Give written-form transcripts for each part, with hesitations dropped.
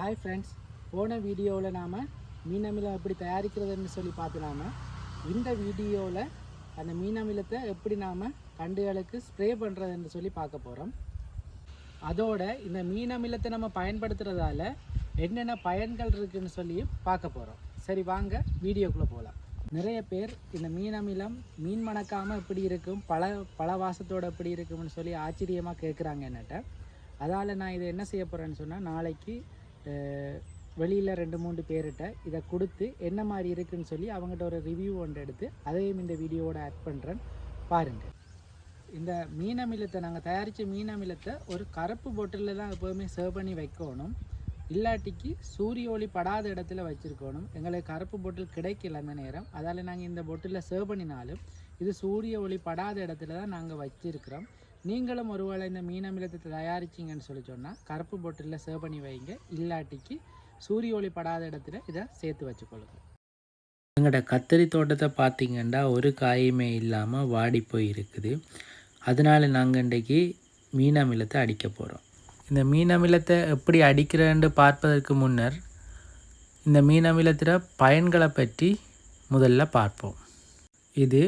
Hi friends, போன வீடியோவில் நாம் மீன் அமிலம் எப்படி தயாரிக்கிறதுன்னு சொல்லி பார்த்து நாம் இந்த வீடியோவில் அந்த மீன் அமிலத்தை எப்படி நாம் கண்டுகளுக்கு ஸ்ப்ரே பண்ணுறதுன்னு சொல்லி பார்க்க போகிறோம். அதோட இந்த மீன் அமிலத்தை நம்ம பயன்படுத்துகிறதால என்னென்ன பயன்கள் இருக்குதுன்னு சொல்லி பார்க்க போகிறோம். சரி, வாங்க வீடியோக்குள்ளே போகலாம். நிறைய பேர் இந்த மீன் அமிலம் மீன் மணக்காமல் எப்படி இருக்கும், பல வாசத்தோடு எப்படி இருக்கும்னு சொல்லி ஆச்சரியமாக கேட்குறாங்க என்னட்ட. அதால் நான் இதை என்ன செய்ய போகிறேன்னு சொன்னால், நாளைக்கு வெளியில் 2-3 பேர்கிட்ட இதை கொடுத்து என்ன மாதிரி இருக்குதுன்னு சொல்லி அவங்ககிட்ட ஒரு ரிவ்யூ ஒன்று எடுத்து அதையும் இந்த வீடியோவோட ஆட் பண்ணுறேன் பாருங்கள். இந்த மீன் அமிலத்தை நாங்கள் தயாரித்த மீன் அமிலத்தை ஒரு கருப்பு பொட்டிலில் தான் எப்போதுமே சர்வ் பண்ணி வைக்கணும். இல்லாட்டிக்கு சூரிய ஒளி படாத இடத்துல வச்சுருக்கணும். எங்களுக்கு கருப்பு பொட்டில் கிடைக்கல அந்த நேரம், அதால் நாங்கள் இந்த பொட்டிலில் சர்வ் பண்ணினாலும் இது சூரிய ஒளி படாத இடத்துல தான் நாங்கள் வச்சுருக்கிறோம். நீங்களும் ஒருவேளை இந்த மீன் அமிலத்தை தயாரிச்சிங்கன்னு சொல்லி சொன்னால் கருப்பு பொட்டிலில் சர்வ் பண்ணி வைங்க. இல்லாட்டிக்கு சூரிய ஒளி படாத இடத்துல இதை சேர்த்து வச்சுக்கொள்ளுங்க. எங்களோட கத்திரி தோட்டத்தை பார்த்திங்கன்னா ஒரு காயுமே இல்லாமல் வாடி போய் இருக்குது. அதனால் நாங்கள் இன்றைக்கி மீன் அமிலத்தை அடிக்க போகிறோம். இந்த மீன் அமிலத்தை எப்படி அடிக்கிறேன்னு பார்ப்பதற்கு முன்னர் இந்த மீன் அமிலத்தில் பயன்களை பற்றி முதல்ல பார்ப்போம். இது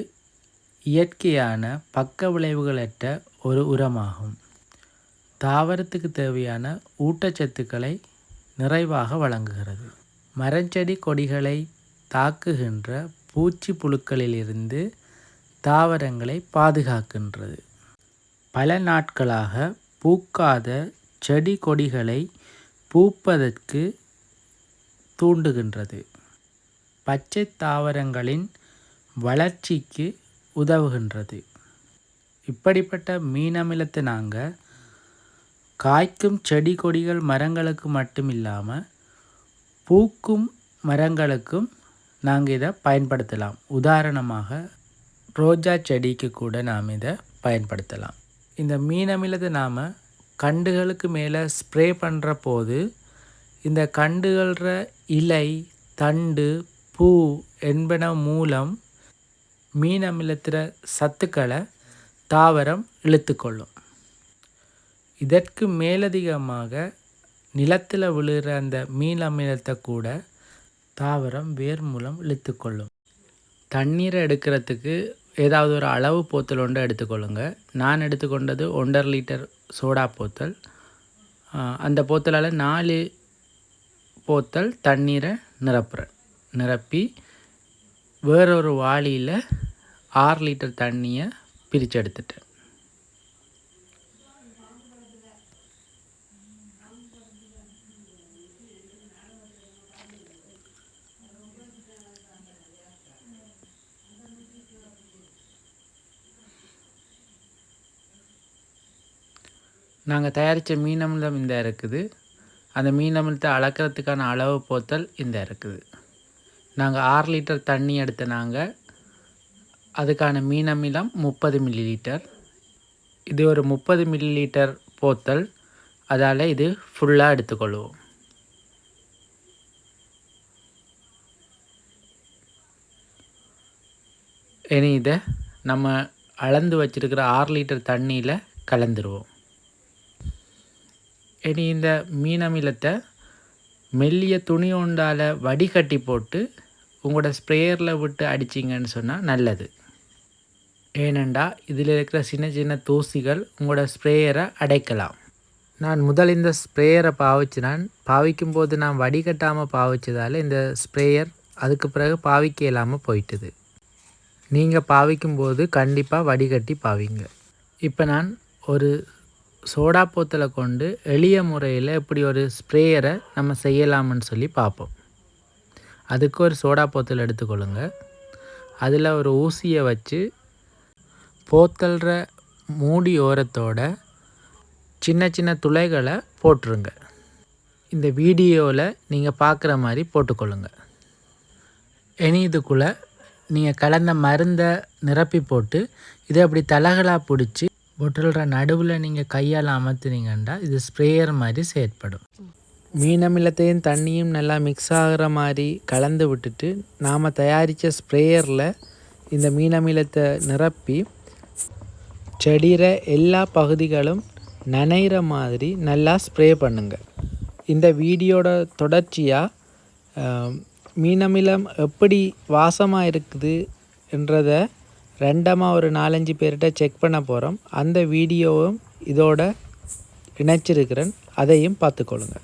இயற்கையான பக்க விளைவுகளற்ற ஒரு உரமாகும். தாவரத்துக்கு தேவையான ஊட்டச்சத்துக்களை நிறைவாக வழங்குகிறது. மரஞ்செடி கொடிகளை தாக்குகின்ற பூச்சி புழுக்களிலிருந்து தாவரங்களை பாதுகாக்கின்றது. பல நாட்களாக பூக்காத செடி கொடிகளை பூப்பதற்கு தூண்டுகின்றது. பச்சை தாவரங்களின் வளர்ச்சிக்கு உதவுகின்றது. இப்படிப்பட்ட மீன் அமிலத்தை நாங்கள் காய்க்கும் செடி கொடிகள் மரங்களுக்கு மட்டும் இல்லாமல் பூக்கும் மரங்களுக்கும் நாங்கள் இதை பயன்படுத்தலாம். உதாரணமாக ரோஜா செடிக்கு கூட நாம் இதை பயன்படுத்தலாம். இந்த மீன் அமிலத்தை நாம் கண்டுகளுக்கு மேலே ஸ்ப்ரே பண்ணுற போது இந்த கண்டுகள இலை, தண்டு, பூ என்பன மூலம் மீன் அமிலத்தில் சத்துக்களை தாவரம் இழுத்துக்கொள்ளும். இதற்கு மேலதிகமாக நிலத்தில் விழுகிற அந்த மீன் அமிலத்தை கூட தாவரம் வேர் மூலம் இழுத்துக்கொள்ளும். தண்ணீரை எடுக்கிறதுக்கு ஏதாவது ஒரு அளவு போத்தல் ஒன்று எடுத்துக்கொள்ளுங்க. நான் எடுத்துக்கொண்டது 1.5 லிட்டர் சோடா போத்தல். அந்த போத்தலால் 4 போத்தல் தண்ணீரை நிரப்பி வேறொரு வாளியில் 6 லிட்டர் தண்ணியை பிரித்து எடுத்துட்டேன். நாங்கள் தயாரித்த மீன் அமிலம் இந்த இருக்குது. அந்த மீன் அமிலத்தை அளக்கிறதுக்கான அளவு போத்தல் இந்த இருக்குது. நாங்கள் 6 லிட்டர் தண்ணி எடுத்த நாங்கள் அதுக்கான மீன் அமிலம் 30 மில்லி லிட்டர். இது ஒரு 30 மில்லி லிட்டர் போத்தல், அதால் இது ஃபுல்லாக எடுத்துக்கொள்வோம். இனி இதை நம்ம அளந்து வச்சுருக்கிற 6 லிட்டர் தண்ணியில் கலந்துருவோம். இனி இந்த மீன் அமிலத்தை மெல்லிய துணி ஒன்றால் வடிகட்டி போட்டு உங்களோட ஸ்ப்ரேயரில் விட்டு அடிச்சிங்கன்னு சொன்னால் நல்லது. ஏனெண்டா இதில் இருக்கிற சின்ன சின்ன தூசிகள் உங்களோட ஸ்ப்ரேயரை அடைக்கலாம். நான் முதல் இந்த ஸ்ப்ரேயரை பாவிக்கும்போது நான் வடிகட்டாமல் பாவிச்சதால் இந்த ஸ்ப்ரேயர் அதுக்கு பிறகு பாவிக்க இல்லாமல் போயிட்டுது. நீங்கள் பாவிக்கும்போது கண்டிப்பாக வடிகட்டி பாவிங்க. இப்போ நான் ஒரு சோடா போத்தலை கொண்டு எளிய முறையில் இப்படி ஒரு ஸ்ப்ரேயரை நம்ம செய்யலாம்னு சொல்லி பார்ப்போம். அதுக்கு ஒரு சோடா போத்தல் எடுத்துக்கொள்ளுங்க. அதில் ஒரு ஊசியை வச்சு போத்தல்ற மூடி ஓரத்தோட சின்ன சின்ன துளைகளை போட்டுருங்க. இந்த வீடியோவில் நீங்கள் பார்க்குற மாதிரி போட்டுக்கொள்ளுங்க. இனி இதுக்குள்ளே நீங்கள் கலந்த மருந்தை நிரப்பி போட்டு இதை அப்படி தலகலாக பிடிச்சி பொட்டல்ற நடுவில் நீங்கள் கையால் அமர்த்தினீங்கன்னா இது ஸ்ப்ரேயர் மாதிரி செயற்படும். மீன் அமிலத்தையும் தண்ணியும் நல்லா மிக்ஸ் ஆகிற மாதிரி கலந்து விட்டுட்டு நாம் தயாரித்த ஸ்ப்ரேயரில் இந்த மீன் அமிலத்தை நிரப்பி செடியிற எல்லா பகுதிகளும் நனைகிற மாதிரி நல்லா ஸ்ப்ரே பண்ணுங்க. இந்த வீடியோட தொடர்ச்சியாக மீன் அமிலம் எப்படி வாசமாக இருக்குது என்றதை ரெண்டமாக ஒரு 4-5 பேர்கிட்ட செக் பண்ண போகிறோம். அந்த வீடியோவும் இதோட இணைச்சிருக்கிறேன், அதையும் பார்த்துக்கொள்ளுங்க.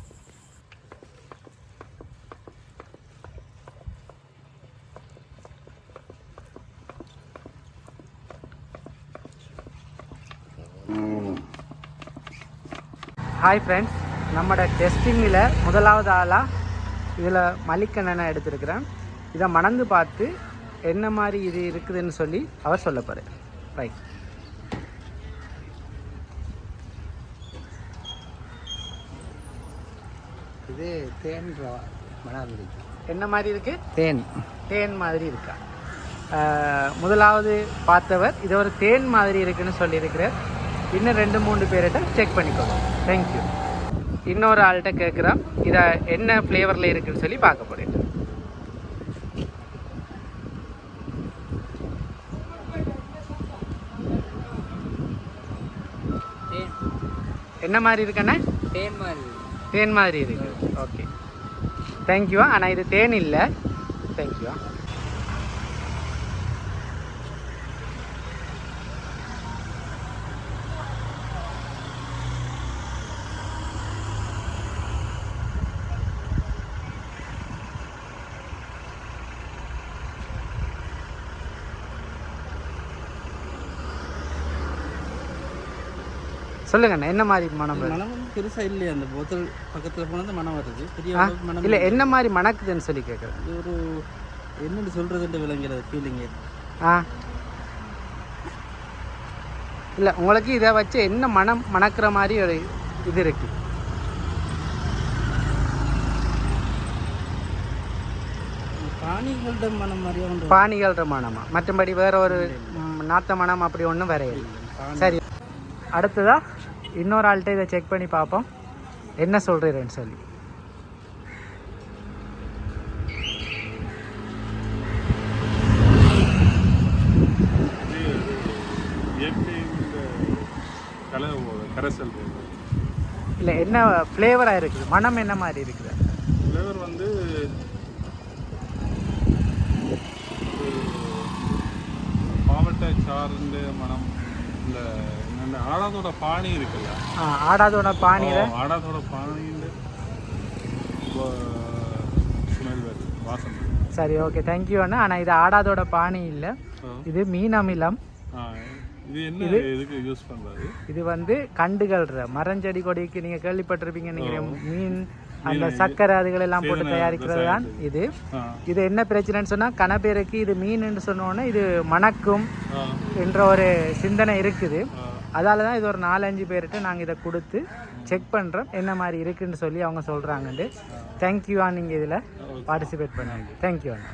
ஹாய் ஃப்ரெண்ட்ஸ், நம்மளோட டெஸ்டிங்கில் முதலாவது ஆளாக இதில் மல்லிக்கண்ணனை எடுத்துருக்கிறேன். இதை மணந்து பார்த்து என்ன மாதிரி இது இருக்குதுன்னு சொல்லி அவர் சொல்ல போகிறார். ரைட். இது தேன் மணம் இருக்கு. என்ன மாதிரி இருக்குது? தேன் தேன் மாதிரி இருக்கா? முதலாவது பார்த்தவர் இது ஒரு தேன் மாதிரி இருக்குன்னு சொல்லியிருக்கிறார். இன்னும் 2-3 பேர்கிட்ட செக் பண்ணிக்கோங்க. தேங்க்யூ. இன்னொரு ஆள்கிட்ட கேட்குறோம், இதை என்ன ஃப்ளேவரில் இருக்குதுன்னு சொல்லி பார்க்க போகிறேன். என்ன மாதிரி இருக்குண்ணே? தேன் மாதிரி இருக்குது. Okay, thank you. ஆனால் இது தேன் இல்லை. தேங்க்யூ. சொல்லுங்கண்ணா, என்ன மாதிரி மனம்? மனம் பெருசாக இல்லையா? அந்த போத்தல் பக்கத்தில் போனது மனம் வருது. பெரிய மனம் இல்லை, என்ன மாதிரி மணக்குதுன்னு சொல்லி கேட்குறேன். இது ஒரு என்னென்னு சொல்கிறதுன்ற விளங்குறது ஃபீலிங்கு. இல்லை, உங்களுக்கு இதை வச்சு என்ன மனம் மணக்கிற மாதிரி ஒரு இது இருக்குது? பானிகளோட மனம் மாதிரியே ஒன்று. பானிகளோட மனமா? மற்றபடி வேற ஒரு நாத்த மனம் அப்படி ஒன்றும் வரையாது. சரி, அடுத்ததா இன்னொரு ஆள்கிட்ட இதை செக் பண்ணி பார்ப்போம் என்ன சொல்கிறேன்னு சொல்லி. இல்லை, என்ன ஃப்ளேவராக இருக்குது? மனம் என்ன மாதிரி இருக்குது? ஃப்ளேவர் வந்து மாவட்ட சார்ந்த மனம். இந்த ஆடாதோட பாணி இருக்குல்ல, ஆடாதோட பாணியில் ஆடாதோட பாணியில் ஸ்மெல் வருது, வாசம். சரி, ஓகே, தேங்க்யூ அண்ணா. ஆனால் இது ஆடாதோட பாணி இல்லை, இது மீன் அமிலம். இது என்ன இதுக்கு யூஸ் பண்ணுறது? இது வந்து கண்டுகள் மரஞ்செடி கொடிக்கு நீங்கள் கேள்விப்பட்டிருப்பீங்க நினைக்கிறேன். மீன் அந்த சக்கரை அதுகள் எல்லாம் போட்டு தயாரிக்கிறது தான் இது. இது என்ன பிரச்சனைன்னு சொன்னால், கணப்பேருக்கு இது மீன் சொன்னோன்னே இது மணக்கும் என்ற ஒரு சிந்தனை இருக்குது. அதால தான் இது ஒரு 4-5 பேர்கிட்ட நாங்கள் இதை கொடுத்து செக் பண்ணுறோம் என்ன மாதிரி இருக்குன்னு சொல்லி அவங்க சொல்கிறாங்கண்டு. தேங்க்யூ நீங்கள் இதில் பார்ட்டிசிபேட் பண்ணுங்க. தேங்க்யூ அண்ணா.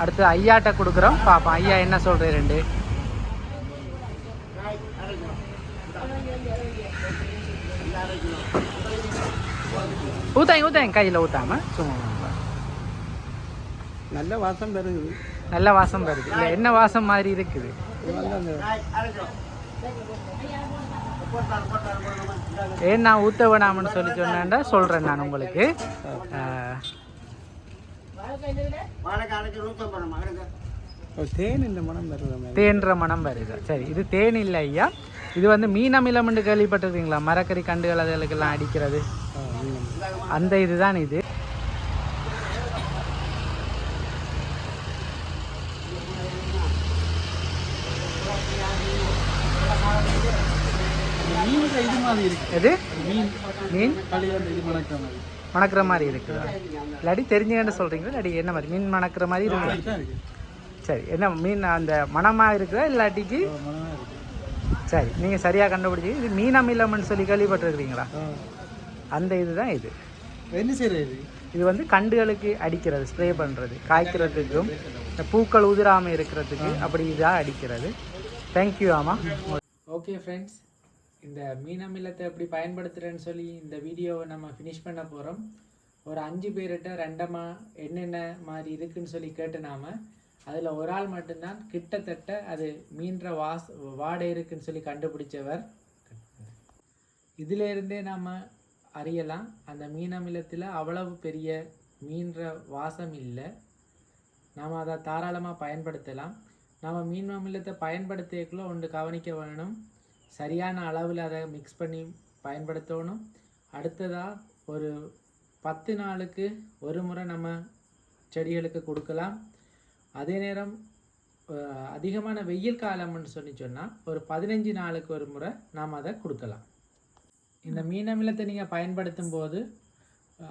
அடுத்து ஐயாட்ட கொடுக்குறோம், பார்ப்போம் ஐயா என்ன சொல்கிறேன். ஊத்தாங்க கையில் ஊற்றாமல் சும்மா. நல்ல வாசம் வருது. நல்ல வாசம் வருது. இல்லை, என்ன வாசம் மாதிரி இருக்குது? ஏன் நான் ஊற்ற வேணாம்னு சொல்லி சொன்னேன்டா சொல்கிறேன் நான் உங்களுக்கு. தேன்ற மனம் வருது. சரி, இது தேன் இல்லை ஐயா, இது வந்து மீன் அமிலம்னு கேள்விப்பட்டிருக்கீங்களா? மரக்கறி கண்டுகள் அதுகளுக்கெல்லாம் அடிக்கிறது, அந்த இதுதான் இது. இது மாதிரி இருக்கு. எது? மீன் மீன் இது மணக்கிற மாதிரி இருக்குதா? இல்லாட்டி தெரிஞ்சுக்கிட்டு சொல்கிறீங்களா? இல்லாட்டி என்ன மாதிரி மீன் மணக்கிற மாதிரி இருக்கு? சரி, என்ன மீன் அந்த மணமாக இருக்குதா இல்லாட்டிக்கு? சரி, நீங்கள் சரியாக கண்டுபிடிச்சி. இது மீன் அமிலம்னு சொல்லி கேள்விப்பட்டிருக்கிறீங்களா? அந்த இதுதான் இது. என்ன செய்யறது? இது வந்து கண்டுகளுக்கு அடிக்கிறது, ஸ்ப்ரே பண்ணுறது, காய்க்கிறதுக்கும் இந்த பூக்கள் உதிராமல் இருக்கிறதுக்கு அப்படி இதாக அடிக்கிறது. தேங்க்யூ ஆமாம். ஓகே ஃப்ரெண்ட்ஸ், இந்த மீன் அமிலத்தை எப்படி பயன்படுத்துகிறேன்னு சொல்லி இந்த வீடியோவை நம்ம ஃபினிஷ் பண்ண போகிறோம். ஒரு 5 பேர்கிட்ட ரெண்டமாக என்னென்ன மாதிரி இருக்குதுன்னு சொல்லி கேட்டு நாம் அதில் ஒரு ஆள் மட்டும்தான் கிட்டத்தட்ட அது மீன்ற வாடை இருக்குன்னு சொல்லி கண்டுபிடிச்சவர். இதிலேருந்தே நாம் அறியலாம் அந்த மீன் அமிலத்தில் அவ்வளவு பெரிய மீன்ற வாசம் இல்லை. நாம் அதை தாராளமாக பயன்படுத்தலாம். நம்ம மீன் அமிலத்தை பயன்படுத்தியக்குள்ள ஒன்று கவனிக்க வேணும், சரியான அளவில் அதை மிக்ஸ் பண்ணி பயன்படுத்தணும். அடுத்ததாக ஒரு 10 நாளுக்கு ஒரு முறை நம்ம செடிகளுக்கு கொடுக்கலாம். அதே நேரம் அதிகமான வெயில் காலம்னு சொன்னால் ஒரு 15 நாளுக்கு ஒரு முறை நாம் அதை கொடுக்கலாம். இந்த மீன் அமிலத்தை நீங்கள் பயன்படுத்தும் போது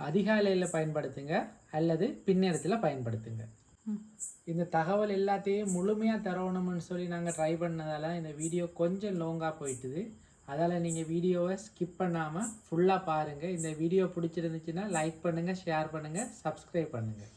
அதிகாலையில் பயன்படுத்துங்க அல்லது பின்னேரத்தில் பயன்படுத்துங்க. இந்த தகவல் எல்லாத்தையும் முழுமையாக தரணும்னு சொல்லி நாங்கள் ட்ரை பண்ணதால் இந்த வீடியோ கொஞ்சம் லாங்காக போயிட்டுது. அதால் நீங்கள் வீடியோவை ஸ்கிப் பண்ணாமல் ஃபுல்லாக பாருங்கள். இந்த வீடியோ பிடிச்சிருந்துச்சுன்னா லைக் பண்ணுங்கள், ஷேர் பண்ணுங்கள், சப்ஸ்கிரைப் பண்ணுங்கள்.